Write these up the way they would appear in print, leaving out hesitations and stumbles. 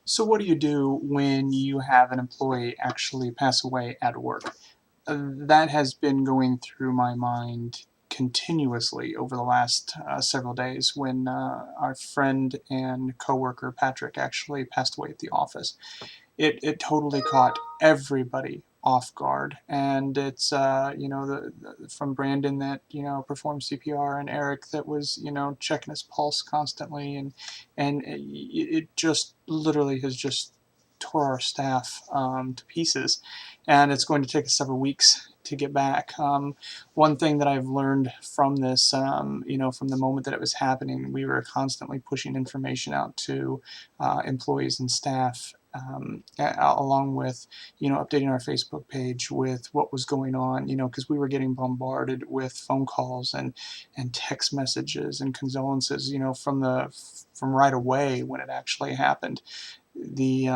So what do you do when you have an employee actually pass away at work? That has been going through my mind continuously over the last several days when our friend and coworker Patrick actually passed away at the office. It totally caught everybody off guard, and it's from Brandon that performed CPR, and Eric that was checking his pulse constantly, and it just literally has just tore our staff to pieces, and it's going to take us several weeks to get back. One thing that I've learned from this, from the moment that it was happening, we were constantly pushing information out to employees and staff, along with updating our Facebook page with what was going on, because we were getting bombarded with phone calls and text messages and condolences, from right away when it actually happened. The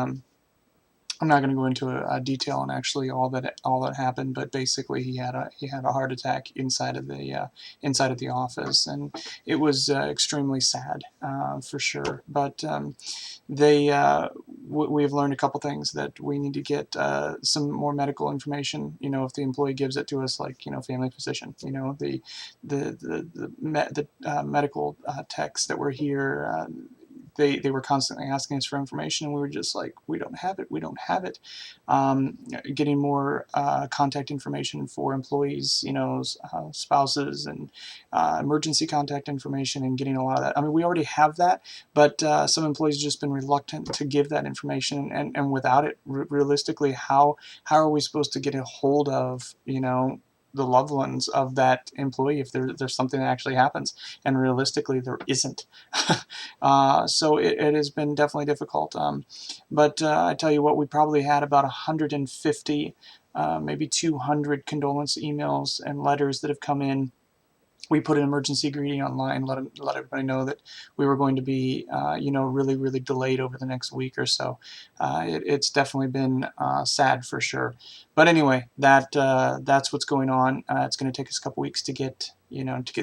I'm not going to go into a detail on actually all that happened, but basically he had a heart attack inside of the office, and it was extremely sad, for sure. But we've learned a couple things, that we need to get some more medical information. If the employee gives it to us, like family physician, the medical techs that were here. They were constantly asking us for information, and we were just like, we don't have it, we don't have it. Um, Getting more contact information for employees, spouses, and emergency contact information, and getting a lot of that. I mean, we already have that, but some employees have just been reluctant to give that information, and without it, realistically, how are we supposed to get a hold of the loved ones of that employee if there's something that actually happens, and realistically there isn't. So it has been definitely difficult. But I tell you what, we probably had about 150, maybe 200 condolence emails and letters that have come in. We put an emergency greeting online, let everybody know that we were going to be, really, really delayed over the next week or so. It's definitely been sad for sure. But anyway, that's what's going on. It's going to take us a couple weeks to get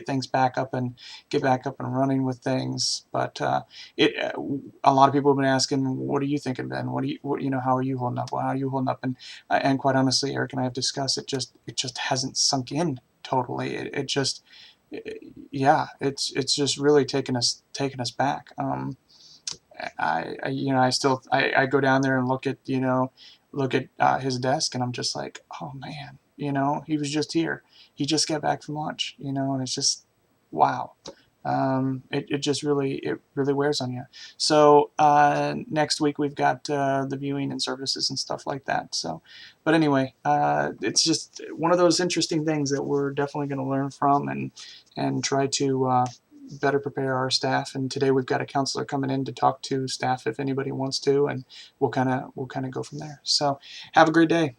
things back up and get back up and running with things. But a lot of people have been asking, what are you thinking, Ben? How are you holding up? Well, how are you holding up? And quite honestly, Eric and I have discussed it. It just hasn't sunk in totally. It just yeah, it's just really taken us back. I go down there and look at his desk, and I'm just like, oh man, he was just here. He just got back from lunch, and it's just wow. It really wears on you. So next week we've got the viewing and services and stuff like that. So, but anyway, it's just one of those interesting things that we're definitely going to learn from, and try to better prepare our staff. And today we've got a counselor coming in to talk to staff if anybody wants to, and we'll kind of go from there. So have a great day.